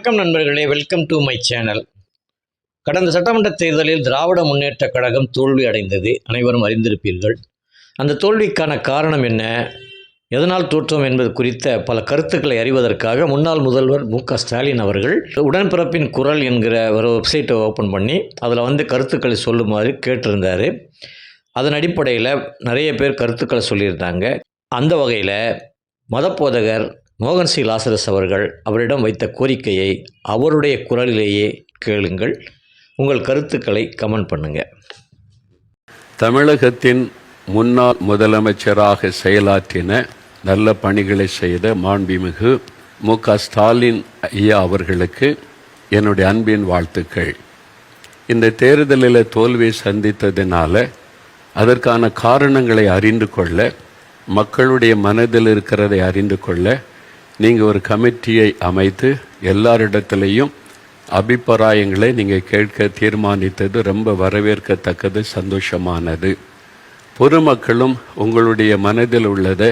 வணக்கம் நண்பர்களே, welcome to my channel. கடந்த சட்டமன்ற தேர்தலில் திராவிட முன்னேற்றக் கழகம் தோல்வி அடைந்தது, அனைவரும் அறிந்திருப்பீர்கள். அந்த தோல்விக்கான காரணம் என்ன, எதனால் தோற்றோம் என்பது குறித்த பல கருத்துக்களை அறிவதற்காக முன்னாள் முதல்வர் மு.க.ஸ்டாலின் அவர்கள் உடன்பிறப்பின் குரல் என்கிற ஒரு வெப்சைட்டை ஓப்பன் பண்ணி அதில் கருத்துக்களை சொல்லுமாறு கேட்டிருந்தார். அதன் அடிப்படையில் நிறைய பேர் கருத்துக்களை சொல்லியிருந்தாங்க. அந்த வகையில் மதபோதகர் மோகன் சி லாசரஸ் அவர்கள் அவரிடம் வைத்த கோரிக்கையை அவருடைய குரலிலேயே கேளுங்கள். உங்கள் கருத்துக்களை கமெண்ட் பண்ணுங்கள். தமிழகத்தின் முன்னாள் முதலமைச்சராக செயலாற்றின, நல்ல பணிகளை செய்த மாண்புமிகு மு.க.ஸ்டாலின் ஐயா அவர்களுக்கு என்னுடைய அன்பின் வாழ்த்துக்கள். இந்த தேர்தலில் தோல்வியை சந்தித்ததினால அதற்கான காரணங்களை அறிந்து கொள்ள, மக்களுடைய மனதில் இருக்கிறதை அறிந்து கொள்ள நீங்கள் ஒரு கமிட்டியை அமைத்து எல்லாரிடத்திலையும் அபிப்பிராயங்களை நீங்கள் கேட்க தீர்மானித்தது ரொம்ப வரவேற்கத்தக்கது, சந்தோஷமானது. பொதுமக்களும் உங்களுடைய மனதில் உள்ளதை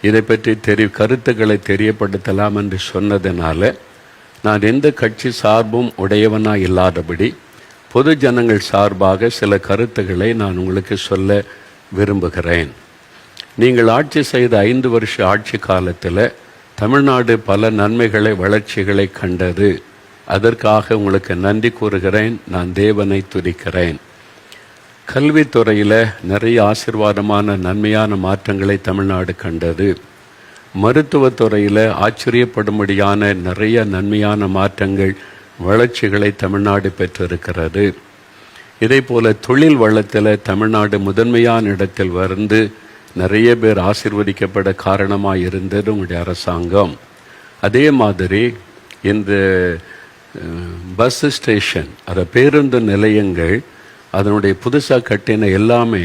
இதை பற்றி கருத்துக்களை தெரியப்படுத்தலாம் என்று சொன்னதுனால நான் எந்த கட்சி சார்பும் உடையவனாக இல்லாதபடி பொது ஜனங்கள் சார்பாக சில கருத்துக்களை நான் உங்களுக்கு சொல்ல விரும்புகிறேன். நீங்கள் ஆட்சி செய்த 5 வருஷ ஆட்சி காலத்தில் தமிழ்நாடு பல நன்மைகளை, வளர்ச்சிகளை கண்டது. அதற்காக உங்களுக்கு நன்றி கூறுகிறேன். நான் தேவனை துதிக்கிறேன். கல்வித்துறையில் நிறைய ஆசீர்வாதமான நன்மையான மாற்றங்களை தமிழ்நாடு கண்டது. மருத்துவத்துறையில் ஆச்சரியப்படும்படியான நிறைய நன்மையான மாற்றங்கள், வளர்ச்சிகளை தமிழ்நாடு பெற்றிருக்கிறது. இதே போல தொழில் வளத்தில் தமிழ்நாடு முதன்மையான இடத்தில் வந்து நிறைய பேர் ஆசீர்வதிக்கப்பட காரணமாக இருந்தது உங்களுடைய அரசாங்கம். அதே மாதிரி இந்த பஸ் ஸ்டேஷன், அதை பேருந்து நிலையங்கள், அதனுடைய புதுசாக கட்டின எல்லாமே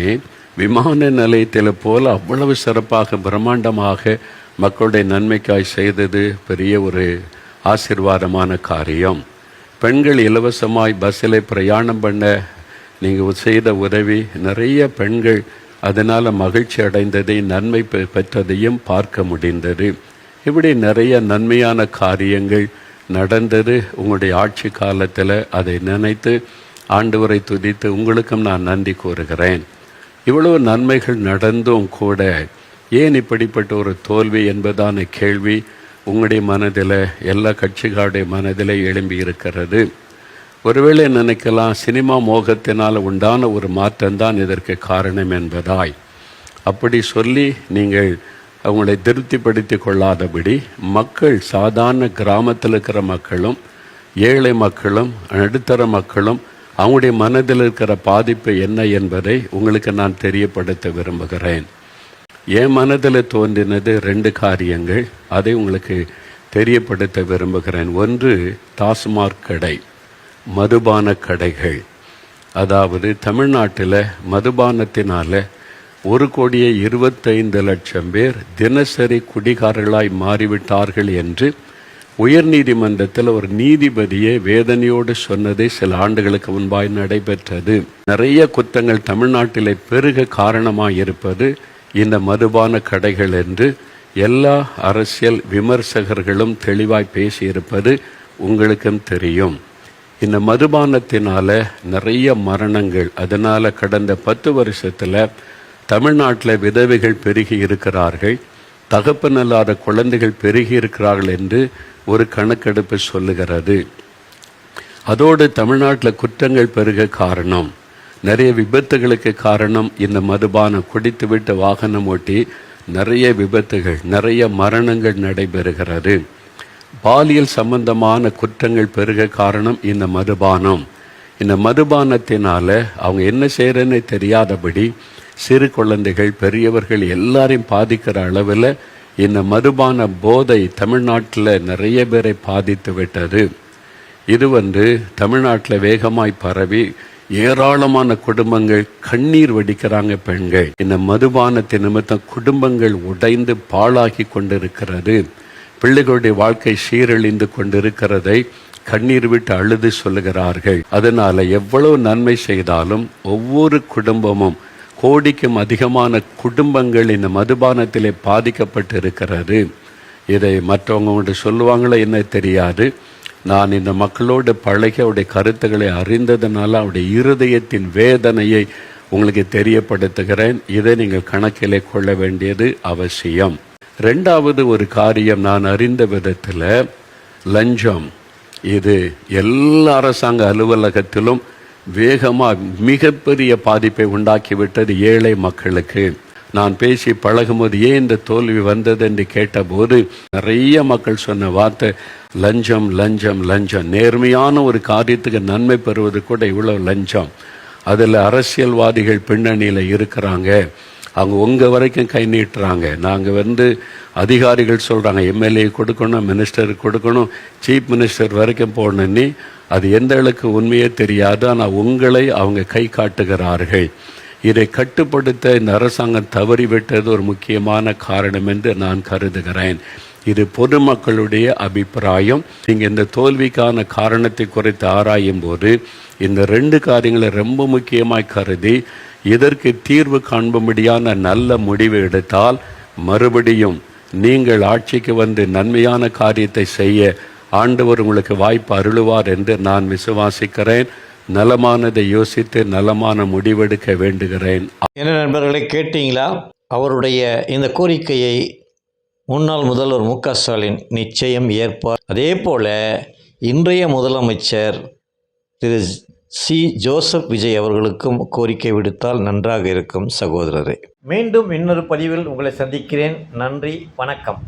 விமான நிலையத்தில் போல் அவ்வளவு சிறப்பாக பிரம்மாண்டமாக மக்களுடைய நன்மைக்காய் செய்தது பெரிய ஒரு ஆசீர்வாதமான காரியம். பெண்கள் இலவசமாய் பஸ்ஸில் பிரயாணம் பண்ண நீங்கள் செய்த உதவி, நிறைய பெண்கள் அதனால் மகிழ்ச்சி அடைந்ததை, நன்மை பெற்றதையும் பார்க்க முடிந்தது. இப்படி நிறைய நன்மையான காரியங்கள் நடந்தது உங்களுடைய ஆட்சி காலத்தில். அதை நினைத்து ஆண்டவரை துதித்து உங்களுக்கும் நான் நன்றி கூறுகிறேன். இவ்வளவு நன்மைகள் நடந்தும் கூட ஏன் இப்படிப்பட்ட ஒரு தோல்வி என்பதான கேள்வி உங்களுடைய மனதில், எல்லா கட்சிகளுடைய மனதில் எழும்பி இருக்கிறது. ஒருவேளை நினைக்கலாம், சினிமா மோகத்தினால் உண்டான ஒரு மாற்றம்தான் இதற்கு காரணம் என்பதாய். அப்படி சொல்லி நீங்கள் அவங்களை திருப்திப்படுத்தி கொள்ளாதபடி மக்கள், சாதாரண கிராமத்தில் இருக்கிற மக்களும், ஏழை மக்களும், நடுத்தர மக்களும், அவங்களுடைய மனதில் இருக்கிற பாதிப்பு என்ன என்பதை உங்களுக்கு நான் தெரியப்படுத்த விரும்புகிறேன். என் மனதில் தோன்றினது 2 காரியங்கள், அதை உங்களுக்கு தெரியப்படுத்த விரும்புகிறேன். ஒன்று, டாஸ்மாக் கடை, மதுபான கடைகள். அதாவது தமிழ்நாட்டில் மதுபானத்தினால 1,25,00,000 பேர் தினசரி குடிகாரர்களாய் மாறிவிட்டார்கள் என்று உயர்நீதிமன்றத்தில் ஒரு நீதிபதியை வேதனையோடு சொன்னதை சில ஆண்டுகளுக்கு முன்பாய் நடைபெற்றது. நிறைய குற்றங்கள் தமிழ்நாட்டிலே பெருக காரணமாக இருப்பது இந்த மதுபான கடைகள் என்று எல்லா அரசியல் விமர்சகர்களும் தெளிவாய் பேசியிருப்பது உங்களுக்கும் தெரியும். இந்த மதுபானத்தினால நிறைய மரணங்கள், அதனால் கடந்த 10 வருஷத்தில் தமிழ்நாட்டில் விதவைகள் பெருகி இருக்கிறார்கள், தகப்பனில்லாத குழந்தைகள் பெருகி இருக்கிறார்கள் என்று ஒரு கணக்கெடுப்பு சொல்லுகிறது. அதோடு தமிழ்நாட்டில் குற்றங்கள் பெருக காரணம், நிறைய விபத்துகளுக்கு காரணம் இந்த மதுபானம். குடித்துவிட்டு வாகனம் ஓட்டி நிறைய விபத்துகள், நிறைய மரணங்கள் நடைபெறுகிறது. பாலியல் சம்பந்தமான குற்றங்கள் பெருக காரணம் இந்த மதுபானம். இந்த மதுபானத்தினால அவங்க என்ன செய்யறன்னு தெரியாதபடி சிறு குழந்தைகள், பெரியவர்கள் எல்லாரையும் பாதிக்கிற அளவில் இந்த மதுபான போதை தமிழ்நாட்டில் நிறைய பேரை பாதித்து விட்டது. இது தமிழ்நாட்டில் வேகமாய் பரவி ஏராளமான குடும்பங்கள் கண்ணீர் வடிக்கிறாங்க. பெண்கள் இந்த மதுபானத்தின் நிமித்தம் குடும்பங்கள் உடைந்து பாழாகி கொண்டிருக்கிறது. பிள்ளைகளுடைய வாழ்க்கை சீரழிந்து கொண்டிருக்கிறதை கண்ணீர் விட்டு அழுது சொல்லுகிறார்கள். அதனால எவ்வளவு நன்மை செய்தாலும் ஒவ்வொரு குடும்பமும், கோடிக்கும் அதிகமான குடும்பங்கள் இந்த மதுபானத்திலே பாதிக்கப்பட்டு இருக்கிறது. இதை மற்றவங்க சொல்லுவாங்களோ என்ன தெரியாது. நான் இந்த மக்களோடு பழகி அவருடைய கருத்துக்களை அறிந்ததுனால அவருடைய இருதயத்தின் வேதனையை உங்களுக்கு தெரியப்படுத்துகிறேன். இதை நீங்கள் கணக்கிலே கொள்ள வேண்டியது அவசியம். ரெண்டாவது ஒரு காரியம், நான் அறிந்த விதத்தில் லஞ்சம் இது எல்லா அரசாங்க அலுவலகத்திலும் வேகமாக மிகப்பெரிய பாதிப்பை உண்டாக்கிவிட்டது ஏழை மக்களுக்கு. நான் பேசி பழகும்போது ஏன் இந்த தோல்வி வந்தது என்று கேட்டபோது நிறைய மக்கள் சொன்ன வார்த்தை லஞ்சம் லஞ்சம் லஞ்சம். நேர்மையான ஒரு காரியத்துக்கு நன்மை பெறுவது கூட இவ்வளோ லஞ்சம். அதில் அரசியல்வாதிகள் பின்னணியில் இருக்கிறாங்க, அவங்க உங்கள் வரைக்கும் கை நீட்டுறாங்க. நாங்கள் அதிகாரிகள் சொல்கிறாங்க எம்எல்ஏ கொடுக்கணும், மினிஸ்டருக்கு கொடுக்கணும், சீஃப் மினிஸ்டர் வரைக்கும் போகணுன்னு. அது எந்த அளவுக்கு உண்மையே தெரியாது, ஆனால் உங்களை அவங்க கை காட்டுகிறார்கள். இதை கட்டுப்படுத்த இந்த அரசாங்கம் தவறிவிட்டது ஒரு முக்கியமான காரணம் என்று நான் கருதுகிறேன். இது பொதுமக்களுடைய அபிப்பிராயம். நீங்கள் இந்த தோல்விக்கான காரணத்தை குறித்து ஆராயும் போது இந்த ரெண்டு காரியங்களை ரொம்ப முக்கியமாய் கருதி இதற்கு தீர்வு காண்பும்படியான நல்ல முடிவு எடுத்தால் மறுபடியும் நீங்கள் ஆட்சிக்கு வந்து நன்மையான காரியத்தை செய்ய ஆண்டவர் உங்களுக்கு வாய்ப்பு அருளுவார் என்று நான் விசுவாசிக்கிறேன். நலமானதை யோசித்து நலமான முடிவெடுக்க வேண்டுகிறேன். என்ன நண்பர்களை கேட்டீங்களா? அவருடைய இந்த கோரிக்கையை முன்னாள் முதல்வர் மு.க. ஸ்டாலின் நிச்சயம் ஏற்பார். அதே போல இன்றைய முதலமைச்சர் திரு சி. ஜோசப் விஜய் அவர்களுக்கும் கோரிக்கை விடுத்தால் நன்றாக இருக்கும் சகோதரரே. மீண்டும் இன்னொரு பதிவில் உங்களை சந்திக்கிறேன். நன்றி, வணக்கம்.